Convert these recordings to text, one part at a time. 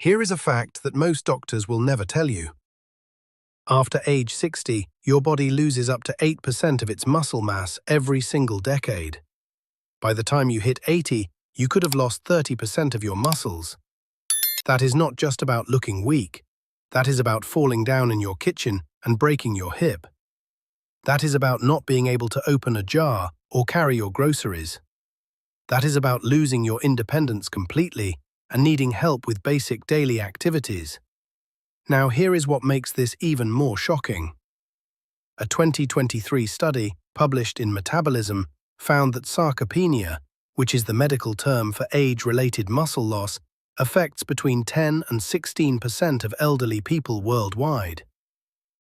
Here is a fact that most doctors will never tell you. After age 60, your body loses up to 8% of its muscle mass every single decade. By the time you hit 80, you could have lost 30% of your muscles. That is not just about looking weak. That is about falling down in your kitchen and breaking your hip. That is about not being able to open a jar or carry your groceries. That is about losing your independence completely and needing help with basic daily activities. Now, here is what makes this even more shocking. A 2023 study published in Metabolism found that sarcopenia, which is the medical term for age-related muscle loss, affects between 10 and 16% of elderly people worldwide.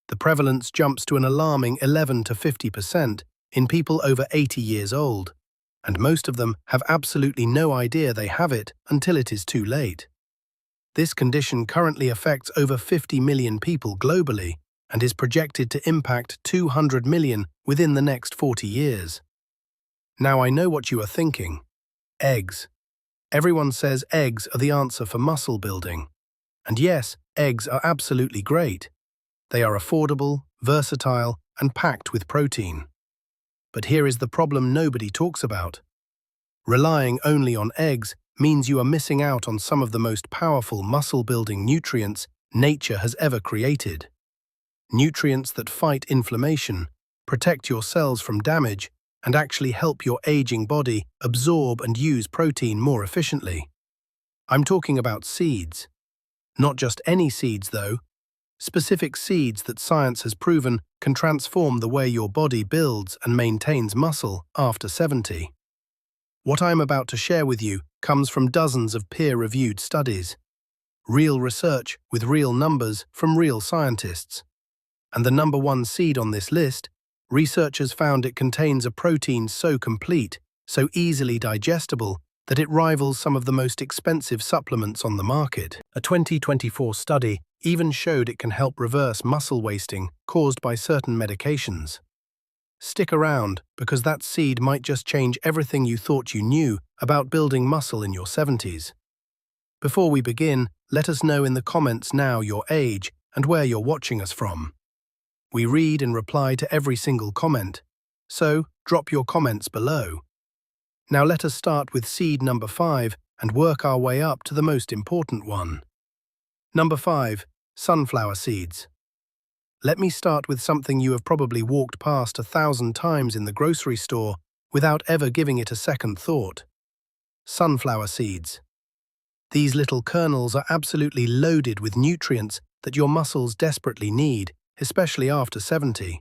The prevalence jumps to an alarming 11 to 50% in people over 80 years old, and most of them have absolutely no idea they have it until it is too late. This condition currently affects over 50 million people globally and is projected to impact 200 million within the next 40 years. Now I know what you are thinking. Eggs. Everyone says eggs are the answer for muscle building. And yes, eggs are absolutely great. They are affordable, versatile, and packed with protein. But here is the problem nobody talks about. Relying only on eggs means you are missing out on some of the most powerful muscle-building nutrients nature has ever created. Nutrients that fight inflammation, protect your cells from damage, and actually help your aging body absorb and use protein more efficiently. I'm talking about seeds. Not just any seeds, though. Specific seeds that science has proven can transform the way your body builds and maintains muscle after 70. What I'm about to share with you comes from dozens of peer-reviewed studies. Real research with real numbers from real scientists. And the number one seed on this list, researchers found it contains a protein so complete, so easily digestible, that it rivals some of the most expensive supplements on the market. A 2024 study even showed it can help reverse muscle wasting caused by certain medications. Stick around, because that seed might just change everything you thought you knew about building muscle in your 70s. Before we begin, let us know in the comments now your age and where you're watching us from. We read and reply to every single comment, so drop your comments below. Now let us start with seed number 5 and work our way up to the most important one. Number 5. Sunflower seeds. Let me start with something you have probably walked past 1,000 times in the grocery store without ever giving it a second thought. Sunflower seeds. These little kernels are absolutely loaded with nutrients that your muscles desperately need, especially after 70.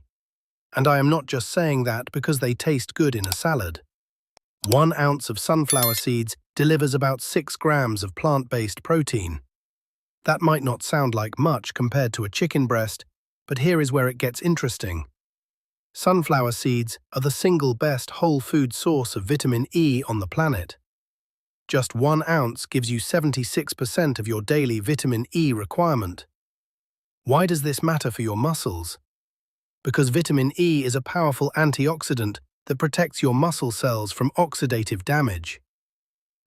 And I am not just saying that because they taste good in a salad. 1 ounce of sunflower seeds delivers about 6 grams of plant-based protein. That might not sound like much compared to a chicken breast, but here is where it gets interesting. Sunflower seeds are the single best whole food source of vitamin E on the planet. Just 1 ounce gives you 76% of your daily vitamin E requirement. Why does this matter for your muscles? Because vitamin E is a powerful antioxidant that protects your muscle cells from oxidative damage.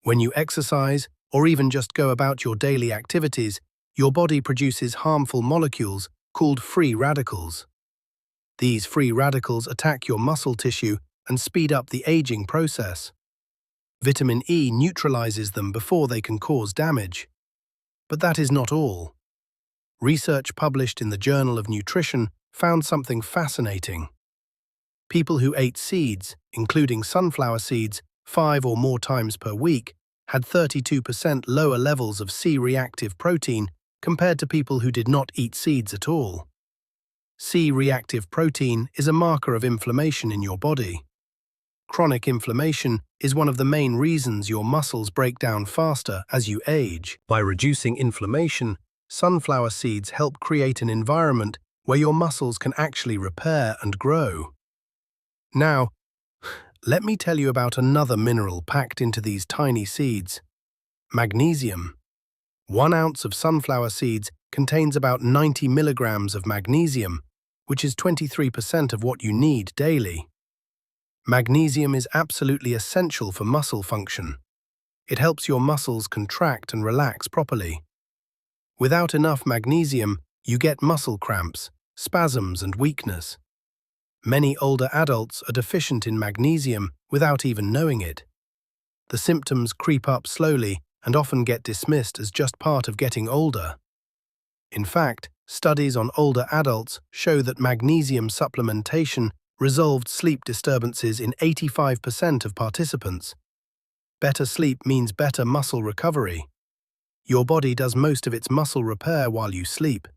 When you exercise, or even just go about your daily activities, your body produces harmful molecules called free radicals. These free radicals attack your muscle tissue and speed up the aging process. Vitamin E neutralizes them before they can cause damage. But that is not all. Research published in the Journal of Nutrition found something fascinating. People who ate seeds, including sunflower seeds, 5 or more times per week, had 32% lower levels of C-reactive protein compared to people who did not eat seeds at all. C-reactive protein is a marker of inflammation in your body. Chronic inflammation is one of the main reasons your muscles break down faster as you age. By reducing inflammation, sunflower seeds help create an environment where your muscles can actually repair and grow. Now, let me tell you about another mineral packed into these tiny seeds: magnesium. 1 ounce of sunflower seeds contains about 90 milligrams of magnesium, which is 23% of what you need daily. Magnesium is absolutely essential for muscle function. It helps your muscles contract and relax properly. Without enough magnesium, you get muscle cramps, spasms, and weakness. Many older adults are deficient in magnesium without even knowing it. The symptoms creep up slowly and often get dismissed as just part of getting older. In fact, studies on older adults show that magnesium supplementation resolved sleep disturbances in 85% of participants. Better sleep means better muscle recovery. Your body does most of its muscle repair while you sleep.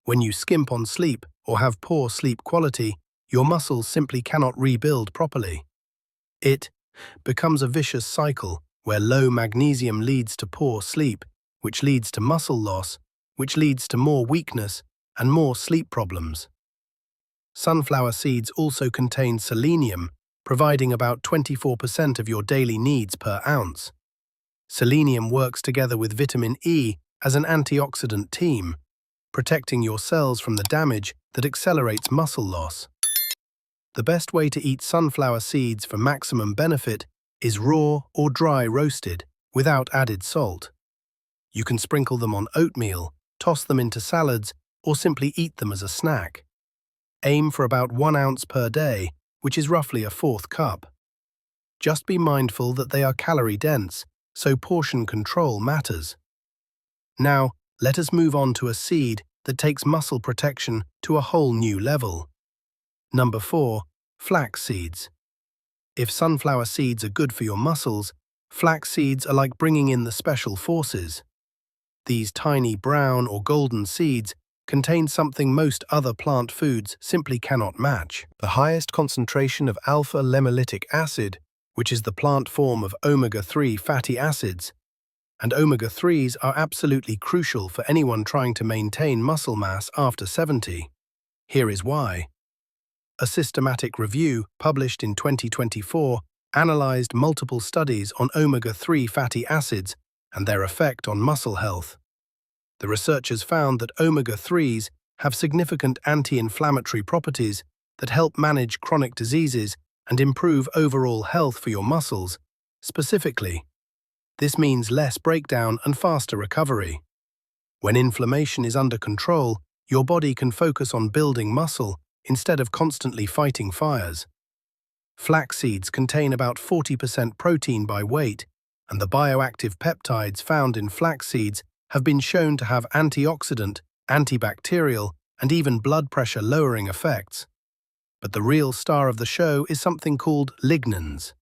When you skimp on sleep or have poor sleep quality, your muscles simply cannot rebuild properly. It becomes a vicious cycle where low magnesium leads to poor sleep, which leads to muscle loss, which leads to more weakness and more sleep problems. Sunflower seeds also contain selenium, providing about 24% of your daily needs per ounce. Selenium works together with vitamin E as an antioxidant team, protecting your cells from the damage that accelerates muscle loss. The best way to eat sunflower seeds for maximum benefit is raw or dry roasted, without added salt. You can sprinkle them on oatmeal, toss them into salads, or simply eat them as a snack. Aim for about 1 ounce per day, which is roughly a 1/4 cup. Just be mindful that they are calorie-dense, so portion control matters. Now, let us move on to a seed that takes muscle protection to a whole new level. Number 4. Flax seeds. If sunflower seeds are good for your muscles, flax seeds are like bringing in the special forces. These tiny brown or golden seeds contain something most other plant foods simply cannot match: the highest concentration of alpha-lemollitic acid, which is the plant form of omega-3 fatty acids. And omega-3s are absolutely crucial for anyone trying to maintain muscle mass after 70. Here is why. A systematic review published in 2024 analyzed multiple studies on omega-3 fatty acids and their effect on muscle health. The researchers found that omega-3s have significant anti-inflammatory properties that help manage chronic diseases and improve overall health for your muscles. Specifically, this means less breakdown and faster recovery. When inflammation is under control, your body can focus on building muscle instead of constantly fighting fires. Flax seeds contain about 40% protein by weight, and the bioactive peptides found in flax seeds have been shown to have antioxidant, antibacterial, and even blood pressure-lowering effects. But the real star of the show is something called lignans.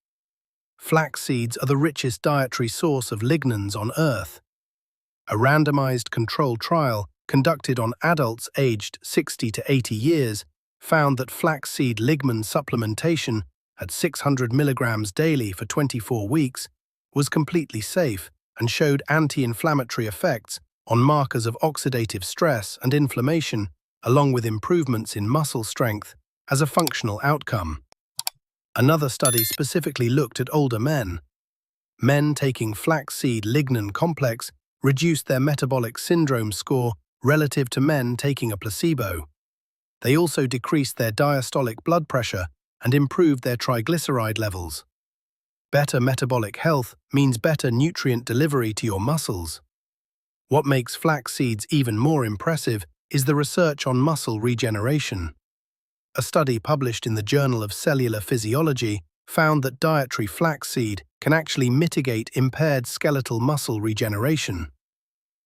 Flax seeds are the richest dietary source of lignans on Earth. A randomized controlled trial conducted on adults aged 60 to 80 years found that flaxseed lignan supplementation at 600 milligrams daily for 24 weeks was completely safe and showed anti-inflammatory effects on markers of oxidative stress and inflammation, along with improvements in muscle strength as a functional outcome. Another study specifically looked at older men. Men taking flaxseed lignan complex reduced their metabolic syndrome score relative to men taking a placebo. They also decreased their diastolic blood pressure and improved their triglyceride levels. Better metabolic health means better nutrient delivery to your muscles. What makes flax seeds even more impressive is the research on muscle regeneration. A study published in the Journal of Cellular Physiology found that dietary flaxseed can actually mitigate impaired skeletal muscle regeneration.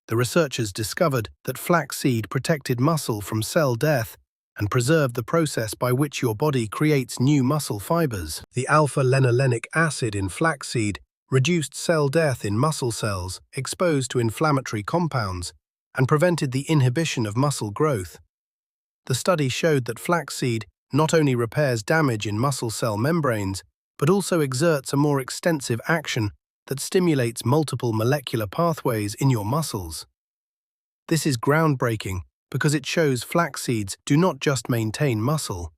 The researchers discovered that flaxseed protected muscle from cell death and preserved the process by which your body creates new muscle fibers. The alpha-linolenic acid in flaxseed reduced cell death in muscle cells exposed to inflammatory compounds and prevented the inhibition of muscle growth. The study showed that flaxseed not only repairs damage in muscle cell membranes, but also exerts a more extensive action that stimulates multiple molecular pathways in your muscles. This is groundbreaking because it shows flax seeds do not just maintain muscle.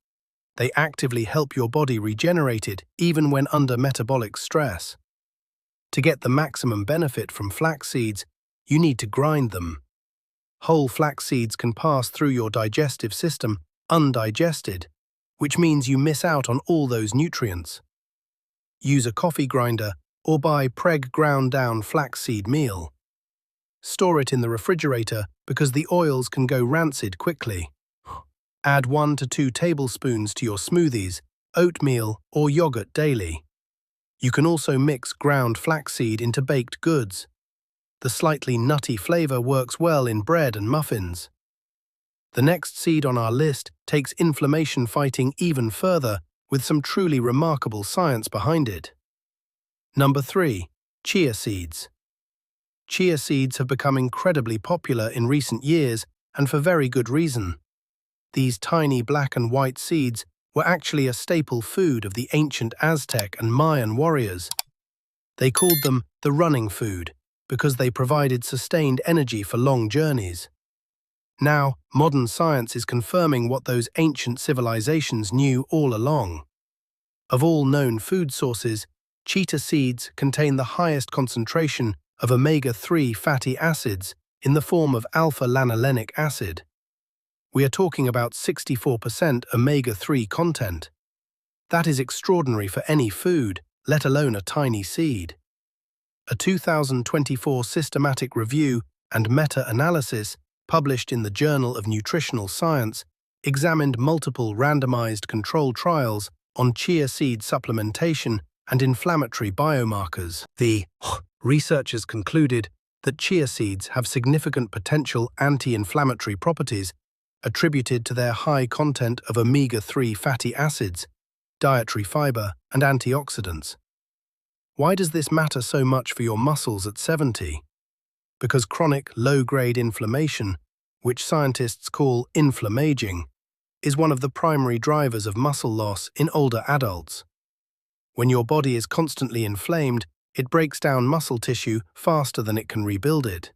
They actively help your body regenerate it even when under metabolic stress. To get the maximum benefit from flax seeds, you need to grind them. Whole flax seeds can pass through your digestive system undigested, which means you miss out on all those nutrients. Use a coffee grinder or buy preg ground down flaxseed meal. Store it in the refrigerator because the oils can go rancid quickly. Add 1 to 2 tablespoons to your smoothies, oatmeal, or yogurt daily. You can also mix ground flaxseed into baked goods. The slightly nutty flavor works well in bread and muffins. The next seed on our list takes inflammation fighting even further with some truly remarkable science behind it. Number 3. Chia seeds. Chia seeds have become incredibly popular in recent years, and for very good reason. These tiny black and white seeds were actually a staple food of the ancient Aztec and Mayan warriors. They called them the running food because they provided sustained energy for long journeys. Now, modern science is confirming what those ancient civilizations knew all along. Of all known food sources, chia seeds contain the highest concentration of omega-3 fatty acids in the form of alpha-lanolenic acid. We are talking about 64% omega-3 content. That is extraordinary for any food, let alone a tiny seed. A 2024 systematic review and meta-analysis published in the Journal of Nutritional Science examined multiple randomized controlled trials on chia seed supplementation and inflammatory biomarkers. The researchers concluded that chia seeds have significant potential anti-inflammatory properties attributed to their high content of omega-3 fatty acids, dietary fiber, and antioxidants. Why does this matter so much for your muscles at 70? Because chronic low-grade inflammation, which scientists call inflammaging, is one of the primary drivers of muscle loss in older adults. When your body is constantly inflamed, it breaks down muscle tissue faster than it can rebuild it.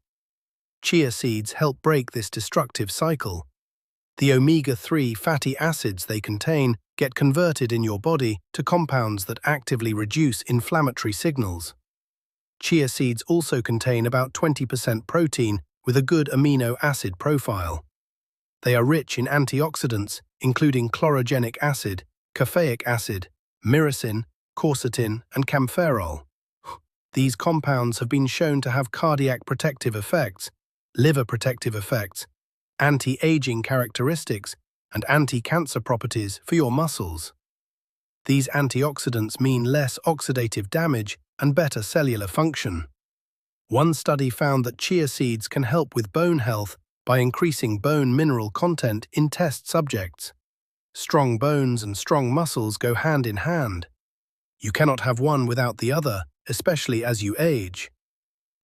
Chia seeds help break this destructive cycle. The omega-3 fatty acids they contain get converted in your body to compounds that actively reduce inflammatory signals. Chia seeds also contain about 20% protein with a good amino acid profile. They are rich in antioxidants, including chlorogenic acid, caffeic acid, myrcene, quercetin, and camphorol. These compounds have been shown to have cardiac protective effects, liver protective effects, anti-aging characteristics, and anti-cancer properties for your muscles. These antioxidants mean less oxidative damage and better cellular function. One study found that chia seeds can help with bone health by increasing bone mineral content in test subjects. Strong bones and strong muscles go hand in hand. You cannot have one without the other, especially as you age.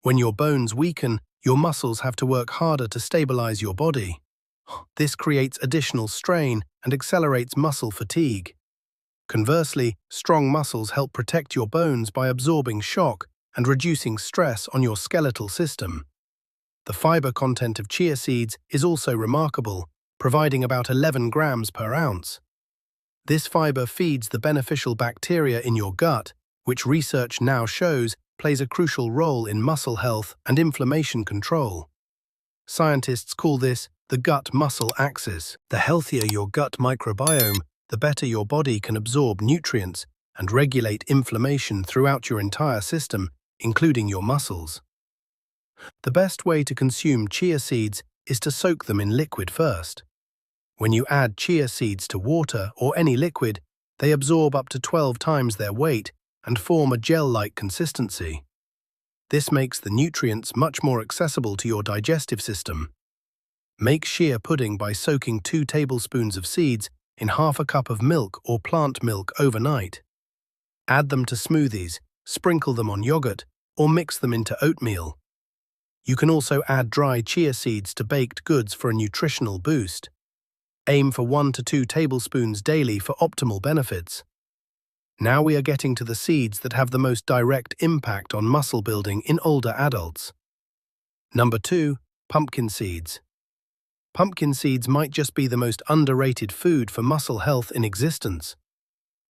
When your bones weaken, your muscles have to work harder to stabilize your body. This creates additional strain and accelerates muscle fatigue. Conversely, strong muscles help protect your bones by absorbing shock and reducing stress on your skeletal system. The fiber content of chia seeds is also remarkable, providing about 11 grams per ounce. This fiber feeds the beneficial bacteria in your gut, which research now shows plays a crucial role in muscle health and inflammation control. Scientists call this the gut-muscle axis. The healthier your gut microbiome, the better your body can absorb nutrients and regulate inflammation throughout your entire system, including your muscles. The best way to consume chia seeds is to soak them in liquid first. When you add chia seeds to water or any liquid, they absorb up to 12 times their weight and form a gel-like consistency. This makes the nutrients much more accessible to your digestive system. Make shea pudding by soaking 2 tablespoons of seeds in half a cup of milk or plant milk overnight. Add them to smoothies, sprinkle them on yogurt, or mix them into oatmeal. You can also add dry chia seeds to baked goods for a nutritional boost. Aim for 1 to 2 tablespoons daily for optimal benefits. Now we are getting to the seeds that have the most direct impact on muscle building in older adults. Number 2. Pumpkin seeds. Pumpkin seeds might just be the most underrated food for muscle health in existence.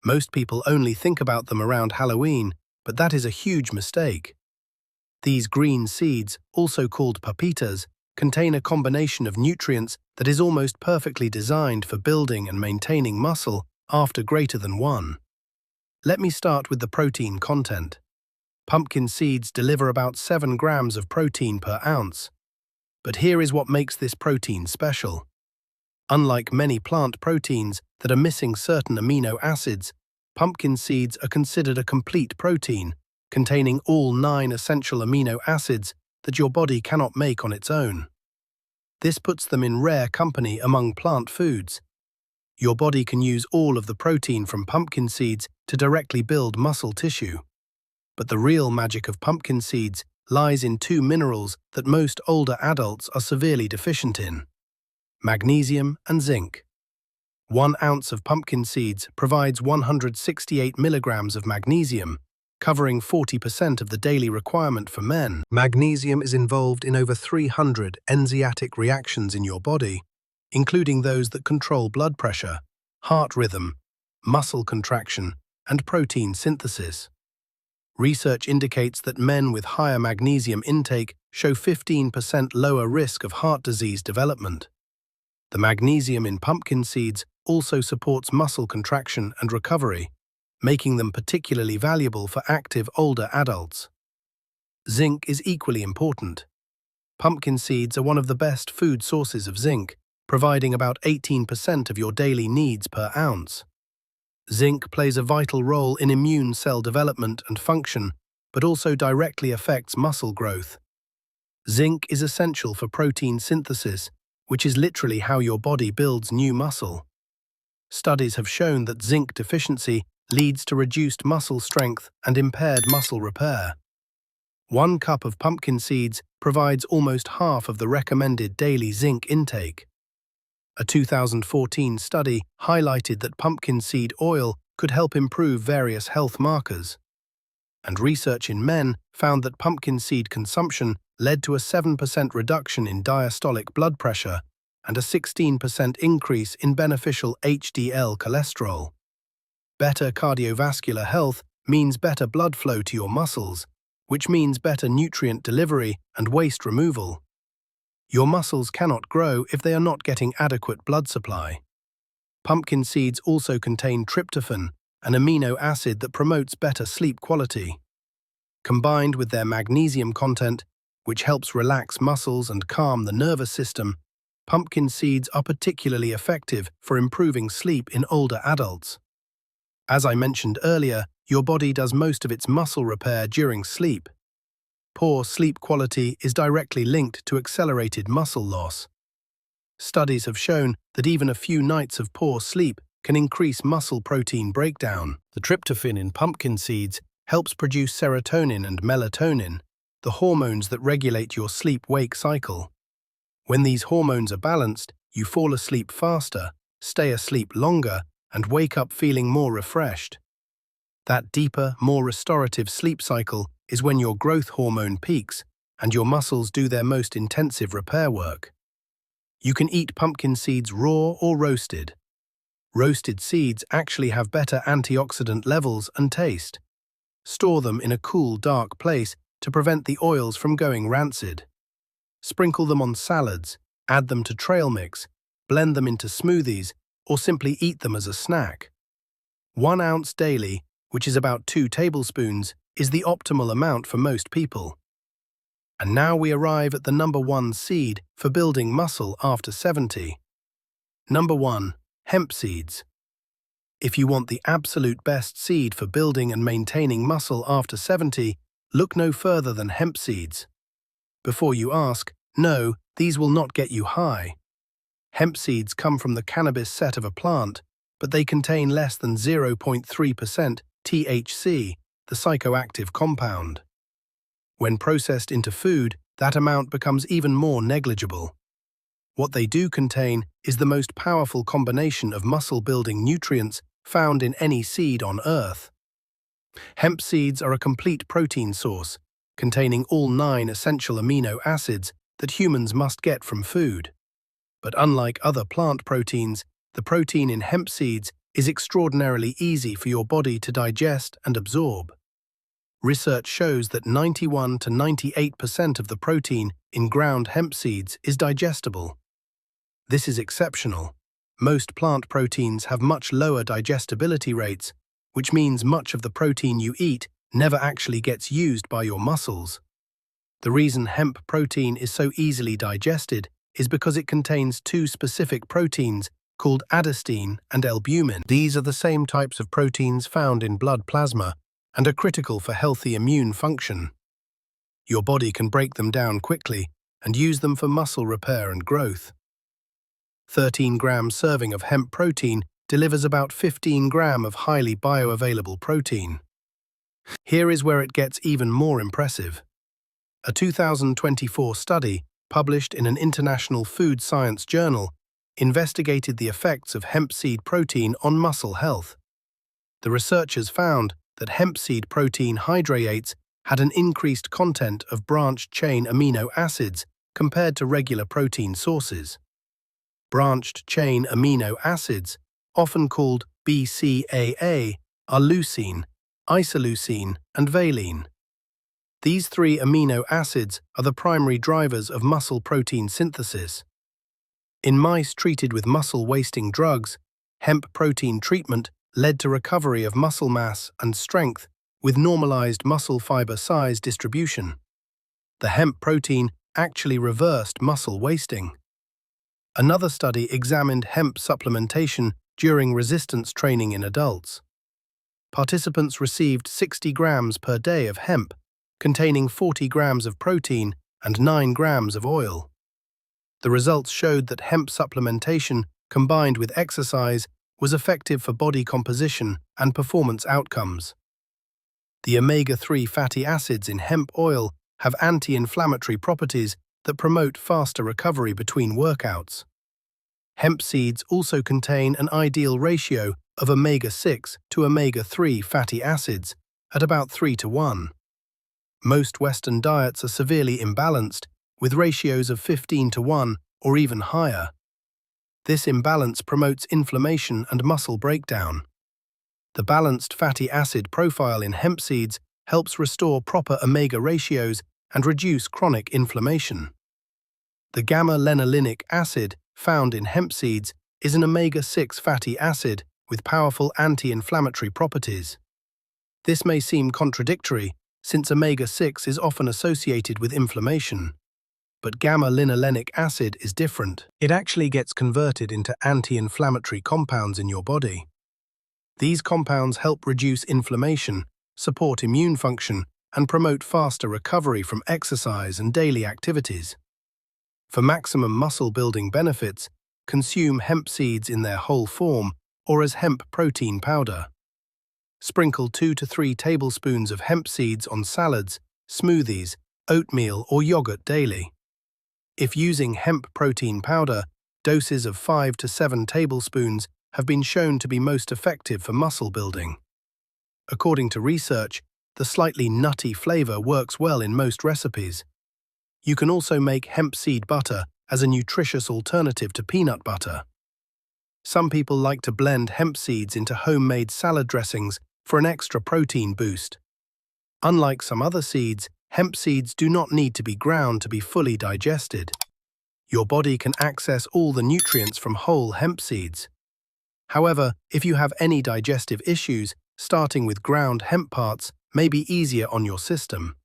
Most people only think about them around Halloween, but that is a huge mistake. These green seeds, also called pepitas, contain a combination of nutrients that is almost perfectly designed for building and maintaining muscle after greater than 1. Let me start with the protein content. Pumpkin seeds deliver about 7 grams of protein per ounce. But here is what makes this protein special. Unlike many plant proteins that are missing certain amino acids, pumpkin seeds are considered a complete protein, containing all 9 essential amino acids that your body cannot make on its own. This puts them in rare company among plant foods. Your body can use all of the protein from pumpkin seeds to directly build muscle tissue. But the real magic of pumpkin seeds lies in 2 minerals that most older adults are severely deficient in: magnesium and zinc. 1 ounce of pumpkin seeds provides 168 milligrams of magnesium, covering 40% of the daily requirement for men. Magnesium is involved in over 300 enzymatic reactions in your body, including those that control blood pressure, heart rhythm, muscle contraction, and protein synthesis. Research indicates that men with higher magnesium intake show 15% lower risk of heart disease development. The magnesium in pumpkin seeds also supports muscle contraction and recovery, making them particularly valuable for active older adults. Zinc is equally important. Pumpkin seeds are one of the best food sources of zinc, providing about 18% of your daily needs per ounce. Zinc plays a vital role in immune cell development and function, but also directly affects muscle growth. Zinc is essential for protein synthesis, which is literally how your body builds new muscle. Studies have shown that zinc deficiency leads to reduced muscle strength and impaired muscle repair. 1 cup of pumpkin seeds provides almost half of the recommended daily zinc intake. A 2014 study highlighted that pumpkin seed oil could help improve various health markers. And research in men found that pumpkin seed consumption led to a 7% reduction in diastolic blood pressure and a 16% increase in beneficial HDL cholesterol. Better cardiovascular health means better blood flow to your muscles, which means better nutrient delivery and waste removal. Your muscles cannot grow if they are not getting adequate blood supply. Pumpkin seeds also contain tryptophan, an amino acid that promotes better sleep quality. Combined with their magnesium content, which helps relax muscles and calm the nervous system, pumpkin seeds are particularly effective for improving sleep in older adults. As I mentioned earlier, your body does most of its muscle repair during sleep. Poor sleep quality is directly linked to accelerated muscle loss. Studies have shown that even a few nights of poor sleep can increase muscle protein breakdown. The tryptophan in pumpkin seeds helps produce serotonin and melatonin, the hormones that regulate your sleep-wake cycle. When these hormones are balanced, you fall asleep faster, stay asleep longer, and wake up feeling more refreshed. That deeper, more restorative sleep cycle is when your growth hormone peaks and your muscles do their most intensive repair work. You can eat pumpkin seeds raw or roasted. Roasted seeds actually have better antioxidant levels and taste. Store them in a cool, dark place to prevent the oils from going rancid. Sprinkle them on salads, add them to trail mix, blend them into smoothies, or simply eat them as a snack. 1 ounce daily, which is about 2 tablespoons, is the optimal amount for most people. And now we arrive at the number 1 seed for building muscle after 70. Number 1. Hemp seeds. If you want the absolute best seed for building and maintaining muscle after 70, look no further than hemp seeds. Before you ask, no, these will not get you high. Hemp seeds come from the cannabis set of a plant, but they contain less than 0.3% THC, the psychoactive compound. When processed into food, that amount becomes even more negligible. What they do contain is the most powerful combination of muscle-building nutrients found in any seed on Earth. Hemp seeds are a complete protein source, containing all 9 essential amino acids that humans must get from food. But unlike other plant proteins, the protein in hemp seeds is extraordinarily easy for your body to digest and absorb. Research shows that 91 to 98% of the protein in ground hemp seeds is digestible. This is exceptional. Most plant proteins have much lower digestibility rates, which means much of the protein you eat never actually gets used by your muscles. The reason hemp protein is so easily digested is because it contains two specific proteins called adenosine and albumin. These are the same types of proteins found in blood plasma and are critical for healthy immune function. Your body can break them down quickly and use them for muscle repair and growth. 13-gram serving of hemp protein delivers about 15 grams of highly bioavailable protein. Here is where it gets even more impressive. A 2024 study, published in an international food science journal, investigated the effects of hemp seed protein on muscle health. The researchers found that hemp seed protein hydrates had an increased content of branched-chain amino acids compared to regular protein sources. Branched-chain amino acids, often called BCAA, are leucine, isoleucine, and valine. These three amino acids are the primary drivers of muscle protein synthesis. In mice treated with muscle-wasting drugs, hemp protein treatment led to recovery of muscle mass and strength with normalized muscle fiber size distribution. The hemp protein actually reversed muscle wasting. Another study examined hemp supplementation during resistance training in adults. Participants received 60 grams per day of hemp, containing 40 grams of protein and 9 grams of oil. The results showed that hemp supplementation combined with exercise was effective for body composition and performance outcomes. The omega-3 fatty acids in hemp oil have anti-inflammatory properties that promote faster recovery between workouts. Hemp seeds also contain an ideal ratio of omega-6 to omega-3 fatty acids at about 3:1. Most Western diets are severely imbalanced, with ratios of 15:1 or even higher. This imbalance promotes inflammation and muscle breakdown. The balanced fatty acid profile in hemp seeds helps restore proper omega ratios and reduce chronic inflammation. The gamma-linolenic acid found in hemp seeds is an omega-6 fatty acid with powerful anti-inflammatory properties. This may seem contradictory, since omega-6 is often associated with inflammation. But gamma-linolenic acid is different. It actually gets converted into anti-inflammatory compounds in your body. These compounds help reduce inflammation, support immune function, and promote faster recovery from exercise and daily activities. For maximum muscle-building benefits, consume hemp seeds in their whole form or as hemp protein powder. Sprinkle 2 to 3 tablespoons of hemp seeds on salads, smoothies, oatmeal, or yogurt daily. If using hemp protein powder, doses of 5 to 7 tablespoons have been shown to be most effective for muscle building. According to research, the slightly nutty flavor works well in most recipes. You can also make hemp seed butter as a nutritious alternative to peanut butter. Some people like to blend hemp seeds into homemade salad dressings for an extra protein boost. Unlike some other seeds, hemp seeds do not need to be ground to be fully digested. Your body can access all the nutrients from whole hemp seeds. However, if you have any digestive issues, starting with ground hemp parts may be easier on your system.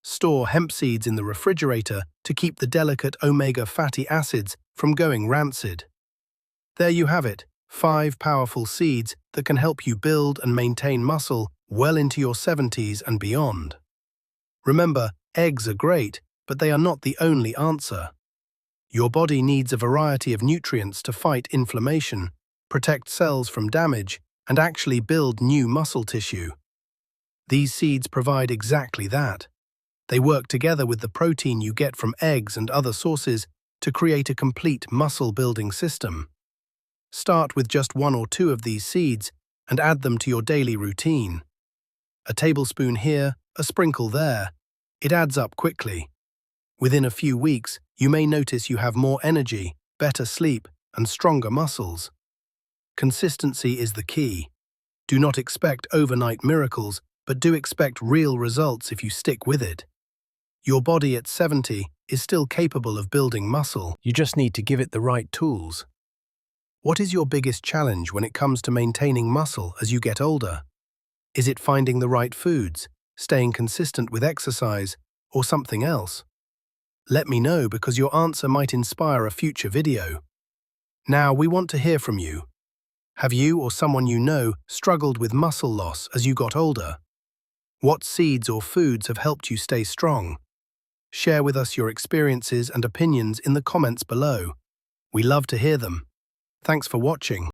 Store hemp seeds in the refrigerator to keep the delicate omega fatty acids from going rancid. There you have it, 5 powerful seeds that can help you build and maintain muscle well into your 70s and beyond. Remember, eggs are great, but they are not the only answer. Your body needs a variety of nutrients to fight inflammation, protect cells from damage, and actually build new muscle tissue. These seeds provide exactly that. They work together with the protein you get from eggs and other sources to create a complete muscle-building system. Start with just 1 or 2 of these seeds and add them to your daily routine. A tablespoon here, a sprinkle there. It adds up quickly. Within a few weeks, you may notice you have more energy, better sleep, and stronger muscles. Consistency is the key. Do not expect overnight miracles, but do expect real results if you stick with it. Your body at 70 is still capable of building muscle. You just need to give it the right tools. What is your biggest challenge when it comes to maintaining muscle as you get older? Is it finding the right foods, staying consistent with exercise, or something else? Let me know because your answer might inspire a future video. Now, we want to hear from you. Have you or someone you know struggled with muscle loss as you got older? What seeds or foods have helped you stay strong? Share with us your experiences and opinions in the comments below. We love to hear them. Thanks for watching.